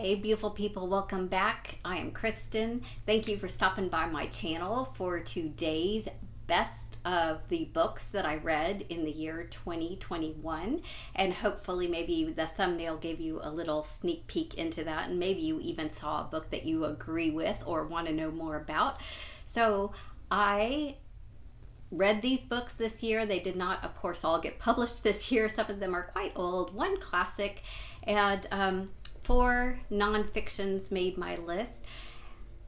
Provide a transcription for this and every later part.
Hey beautiful people, welcome back. I am Kristin. Thank you for stopping by my channel for today's best of the books that I read in the year 2021, and hopefully maybe the thumbnail gave you a little sneak peek into that, and maybe you even saw a book that you agree with or want to know more about. So I read these books this year. They did not, of course, all get published this year. Some of them are quite old, one classic, and 4 non-fictions made my list.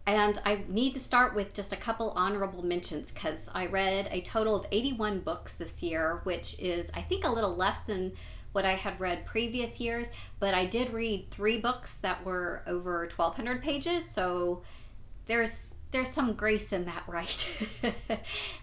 And I need to start with just a couple honorable mentions because I read a total of 81 books this year, which is, I think, a little less than what I had read previous years. But I did read 3 books that were over 1,200 pages, so there's some grace in that, right?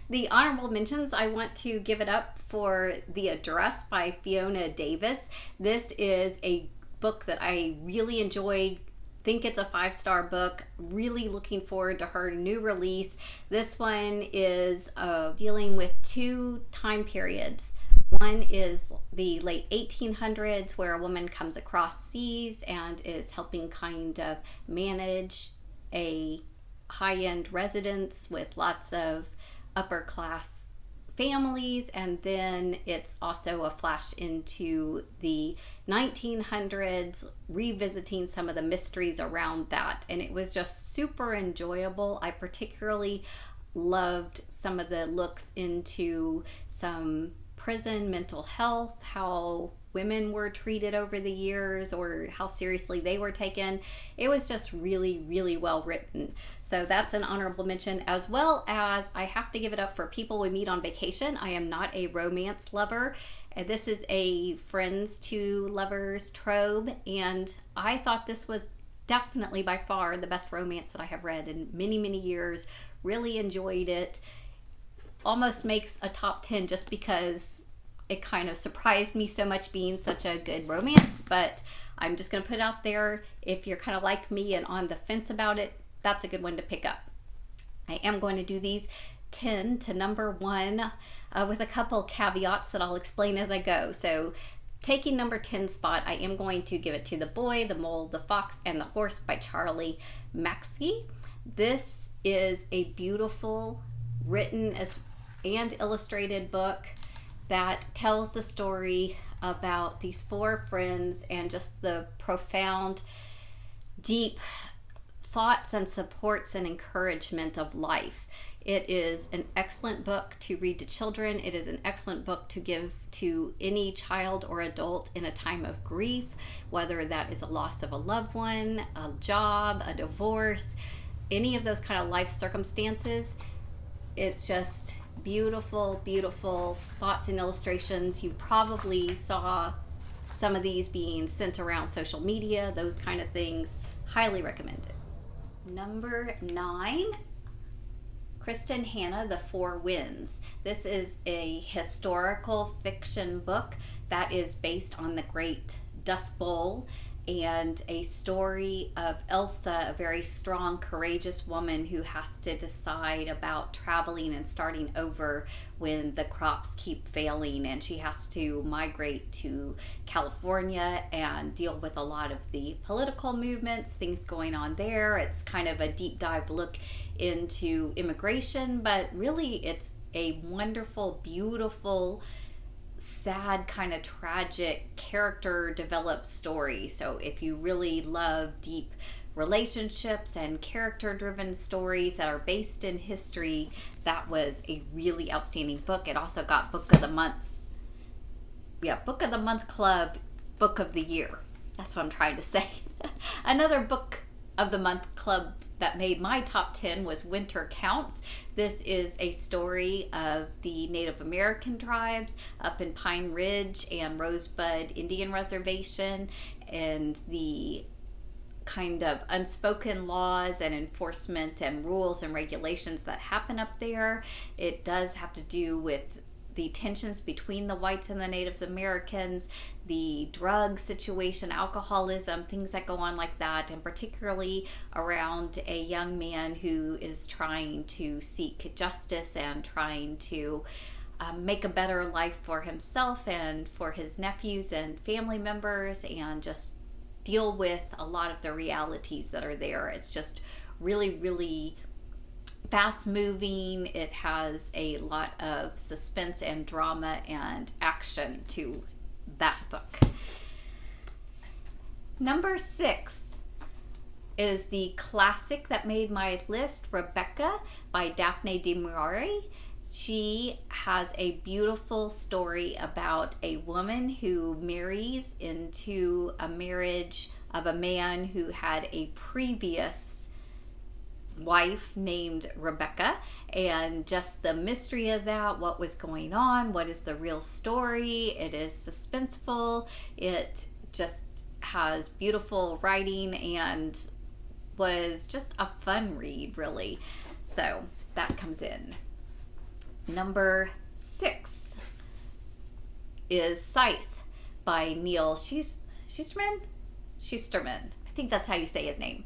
The honorable mentions, I want to give it up for The Address by Fiona Davis. This is a book that I really enjoyed. Think it's a 5-star book. Really looking forward to her new release. This one is dealing with 2 time periods. One is the late 1800s, where a woman comes across seas and is helping kind of manage a high-end residence with lots of upper class families, and then it's also a flash into the 1900s, revisiting some of the mysteries around that, and it was just super enjoyable. I particularly loved some of the looks into some prison mental health, how women were treated over the years or how seriously they were taken. It was just really, really well written. So that's an honorable mention, as well as I have to give it up for People We Meet on Vacation. I am not a romance lover. This is a friends to lovers trope, and I thought this was definitely by far the best romance that I have read in many, many years. Really enjoyed it. Almost makes a top 10 just because it kind of surprised me so much being such a good romance, but I'm just going to put it out there. If you're kind of like me and on the fence about it, that's a good one to pick up. I am going to do these 10 to number 1 with a couple caveats that I'll explain as I go. So taking number 10 spot, I am going to give it to The Boy, the Mole, the Fox, and the Horse by Charlie Mackery. This is a beautiful written and illustrated book that tells the story about these 4 friends and just the profound, deep thoughts and supports and encouragement of life. It is an excellent book to read to children. It is an excellent book to give to any child or adult in a time of grief, whether that is a loss of a loved one, a job, a divorce, any of those kind of life circumstances. It's just beautiful, beautiful thoughts and illustrations. You probably saw some of these being sent around social media, those kind of things. Highly recommended. Number 9, Kristin Hannah, The 4 Winds. This is a historical fiction book that is based on the Great Dust Bowl and a story of Elsa, a very strong, courageous woman who has to decide about traveling and starting over when the crops keep failing, and she has to migrate to California and deal with a lot of the political movements, things going on there. It's kind of a deep dive look into immigration, but really it's a wonderful, beautiful, sad, kind of tragic character developed story. So if you really love deep relationships and character driven stories that are based in history, that was a really outstanding book. It also got Book of the Month Club Book of the Year. That's what I'm trying to say. Another Book of the Month Club that made my top 10 was Winter Counts. This is a story of the Native American tribes up in Pine Ridge and Rosebud Indian Reservation, and the kind of unspoken laws and enforcement and rules and regulations that happen up there. It does have to do with the tensions between the whites and the Native Americans, the drug situation, alcoholism, things that go on like that, and particularly around a young man who is trying to seek justice and trying to make a better life for himself and for his nephews and family members, and just deal with a lot of the realities that are there. It's just really, really fast moving. It has a lot of suspense and drama and action to that book. Number 6 is the classic that made my list, Rebecca by Daphne du Maurier. She has a beautiful story about a woman who marries into a marriage of a man who had a previous wife named Rebecca, and just the mystery of that, what was going on, what is the real story. It is suspenseful. It just has beautiful writing and was just a fun read, really. So that comes in. Number 6 is Scythe by Neal Shusterman. I think that's how you say his name.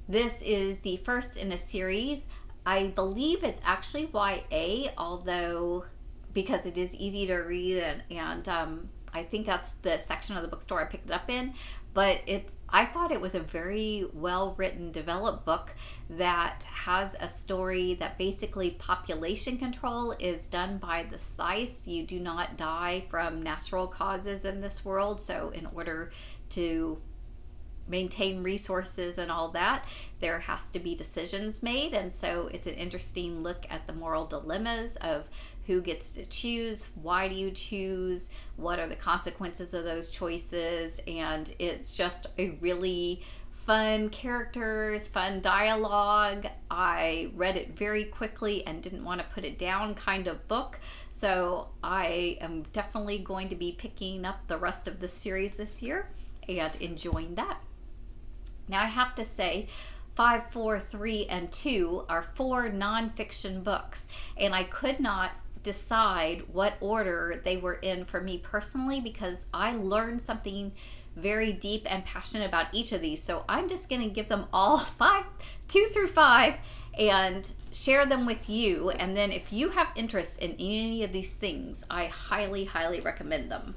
This is the first in a series. I believe it's actually YA, although because it is easy to read, and I think that's the section of the bookstore I picked it up in. But I thought it was a very well-written, developed book that has a story that basically population control is done by the Scythe. You do not die from natural causes in this world, so in order to maintain resources and all that, there has to be decisions made. And so it's an interesting look at the moral dilemmas of who gets to choose, why do you choose, what are the consequences of those choices. And it's just a really fun characters, fun dialogue. I read it very quickly and didn't want to put it down kind of book. So I am definitely going to be picking up the rest of the series this year and enjoying that. Now I have to say, 5, 4, 3, and 2 are 4 nonfiction books, and I could not decide what order they were in for me personally because I learned something very deep and passionate about each of these. So I'm just going to give them all 2 through 5 and share them with you. And then if you have interest in any of these things, I highly, highly recommend them.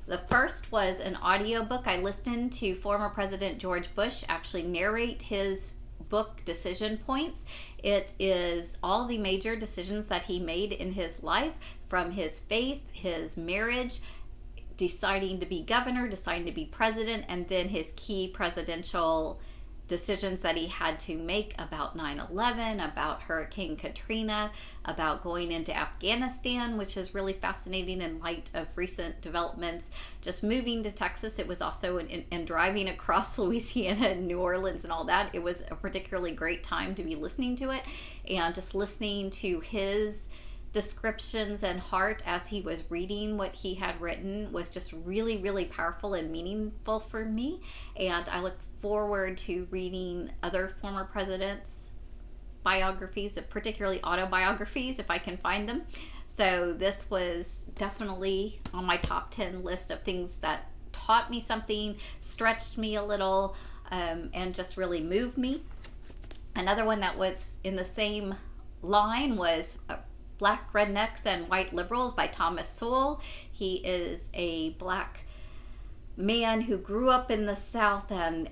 The first was an audiobook. I listened to former President George Bush actually narrate his book Decision Points. It is all the major decisions that he made in his life, from his faith, his marriage, deciding to be governor, deciding to be president, and then his key presidential decisions that he had to make about 9/11, about Hurricane Katrina, about going into Afghanistan, which is really fascinating in light of recent developments. Just moving to Texas, it was also and driving across Louisiana and New Orleans and all that. It was a particularly great time to be listening to it, and just listening to his descriptions and heart as he was reading what he had written was just really, really powerful and meaningful for me. And I look forward to reading other former presidents' biographies, particularly autobiographies, if I can find them. So this was definitely on my top 10 list of things that taught me something, stretched me a little, and just really moved me. Another one that was in the same line was Black Rednecks and White Liberals by Thomas Sowell. He is a black man who grew up in the South and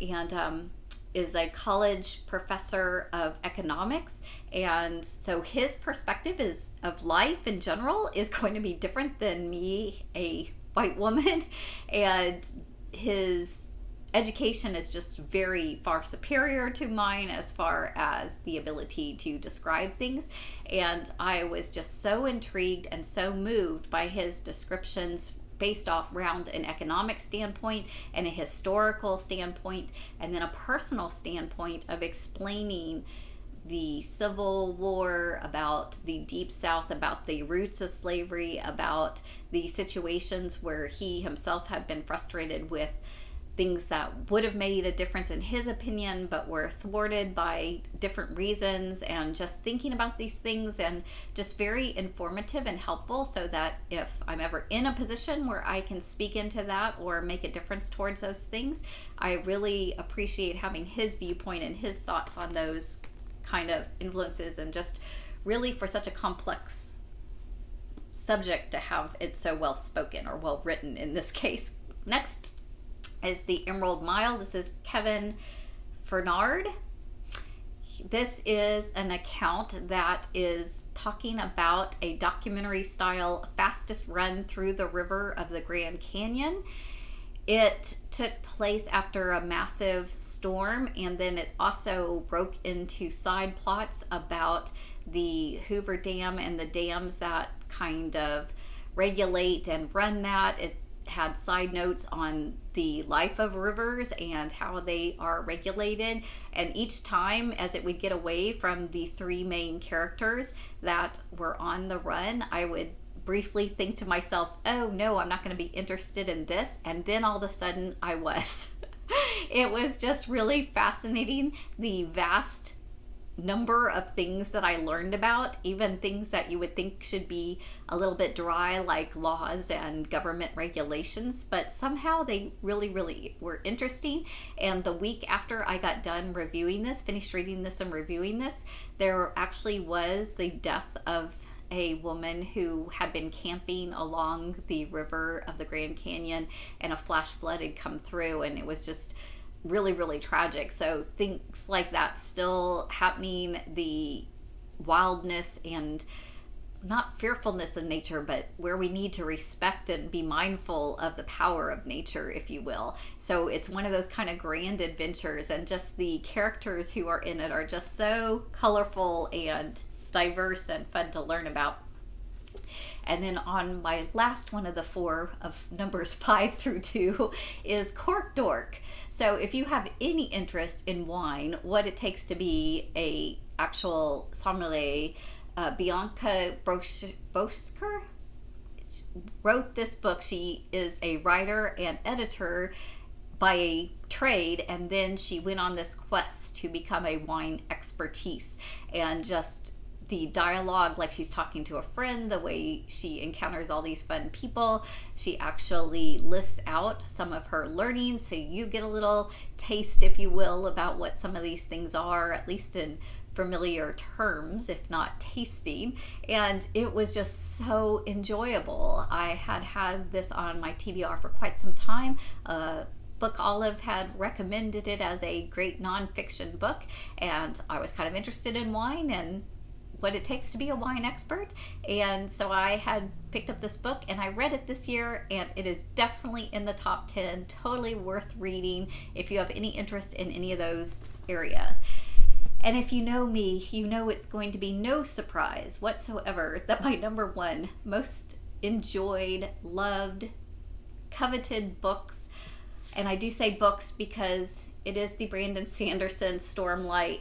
is a college professor of economics, and so his perspective of life in general is going to be different than me, a white woman, and his education is just very far superior to mine as far as the ability to describe things. And I was just so intrigued and so moved by his descriptions based off around an economic standpoint and a historical standpoint, and then a personal standpoint of explaining the Civil War, about the Deep South, about the roots of slavery, about the situations where he himself had been frustrated with things that would have made a difference in his opinion but were thwarted by different reasons, and just thinking about these things, and just very informative and helpful, so that if I'm ever in a position where I can speak into that or make a difference towards those things, I really appreciate having his viewpoint and his thoughts on those kind of influences, and just really for such a complex subject to have it so well spoken, or well written in this case. Next is The Emerald Mile. This is Kevin Fernard. This is an account that is talking about a documentary style fastest run through the river of the Grand Canyon. It took place after a massive storm, and then it also broke into side plots about the Hoover Dam and the dams that kind of regulate and run that. It had side notes on the life of rivers and how they are regulated, and each time as it would get away from the three main characters that were on the run, I would briefly think to myself, oh no, I'm not going to be interested in this, and then all of a sudden I was. It was just really fascinating, the vast number of things that I learned about, even things that you would think should be a little bit dry, like laws and government regulations, but somehow they really were interesting. And the week after I got done reviewing this, finished reading this and reviewing this, there actually was the death of a woman who had been camping along the river of the Grand Canyon, and a flash flood had come through, and it was just really tragic. So things like that still happening, the wildness and not fearfulness of nature, but where we need to respect and be mindful of the power of nature, if you will. So it's one of those kind of grand adventures, and just the characters who are in it are just so colorful and diverse and fun to learn about. And then on my last one of the four of numbers 5 through 2 is Cork, Dork. So if you have any interest in wine, what it takes to be a actual sommelier, Bianca Bosker wrote this book. She is a writer and editor by trade, and then she went on this quest to become a wine expertise, and just the dialogue, like she's talking to a friend, the way she encounters all these fun people. She actually lists out some of her learnings, so you get a little taste, if you will, about what some of these things are, at least in familiar terms, if not tasting. And it was just so enjoyable. I had this on my TBR for quite some time. Book Olive had recommended it as a great nonfiction book, and I was kind of interested in wine and what it takes to be a wine expert, and so I had picked up this book and I read it this year, and it is definitely in the top 10, totally worth reading if you have any interest in any of those areas. And if you know me, you know it's going to be no surprise whatsoever that my number one most enjoyed, loved, coveted books, and I do say books because it is the Brandon Sanderson Stormlight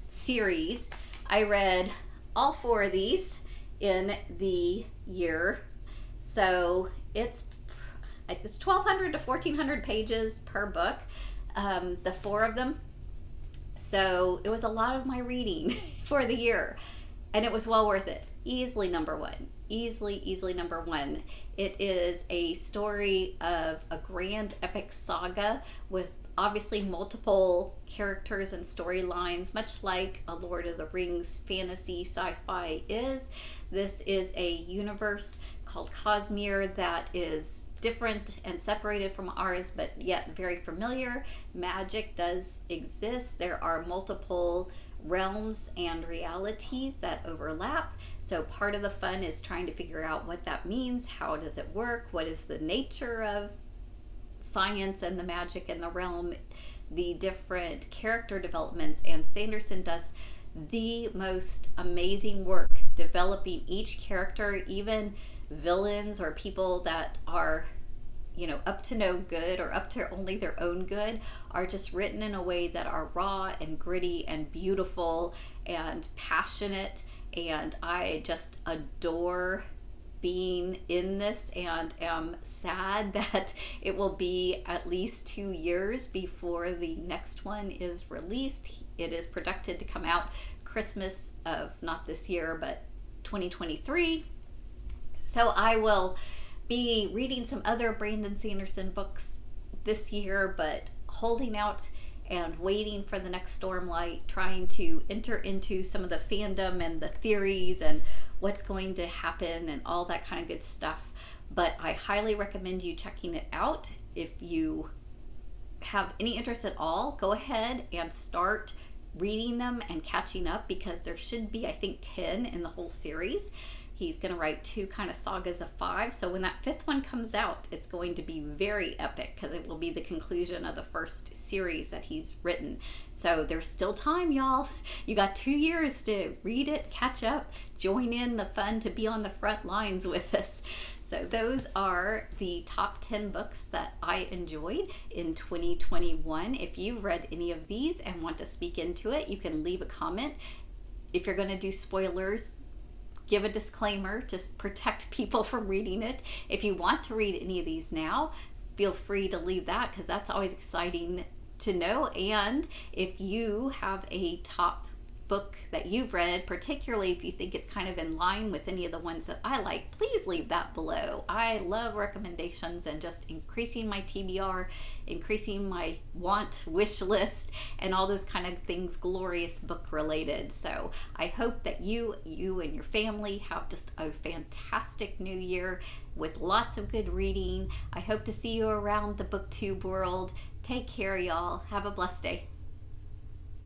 series. I read all 4 of these in the year, so it's 1,200 to 1,400 pages per book, the 4 of them. So it was a lot of my reading for the year, and it was well worth it. Easily number one. Easily number one. It is a story of a grand epic saga with obviously multiple characters and storylines, much like a Lord of the Rings fantasy sci-fi is. This is a universe called Cosmere that is different and separated from ours, but yet very familiar. Magic does exist. There are multiple realms and realities that overlap. So part of the fun is trying to figure out what that means. How does it work? What is the nature of science and the magic in the realm, the different character developments, and Sanderson does the most amazing work developing each character, even villains or people that are, up to no good or up to only their own good, are just written in a way that are raw and gritty and beautiful and passionate, and I just adore being in this, and am sad that it will be at least 2 years before the next one is released. It is projected to come out Christmas of not this year, but 2023. So I will be reading some other Brandon Sanderson books this year, but holding out and waiting for the next Stormlight, trying to enter into some of the fandom and the theories and what's going to happen and all that kind of good stuff but I highly recommend you checking it out. If you have any interest at all, go ahead and start reading them and catching up, because there should be, I think, 10 in the whole series. He's going to write 2 kind of sagas of 5. So when that 5th one comes out, it's going to be very epic, because it will be the conclusion of the first series that he's written. So there's still time, y'all. You got 2 years to read it, catch up, join in the fun, to be on the front lines with us. So those are the top 10 books that I enjoyed in 2021. If you've read any of these and want to speak into it, you can leave a comment. If you're going to do spoilers, give a disclaimer to protect people from reading it. If you want to read any of these now, feel free to leave that, because that's always exciting to know. And if you have a top book that you've read, particularly if you think it's kind of in line with any of the ones that I like, please leave that below. I love recommendations and just increasing my TBR, increasing my wish list, and all those kind of things glorious book related. So I hope that you and your family have just a fantastic new year with lots of good reading. I hope to see you around the booktube world. Take care, y'all. Have a blessed day.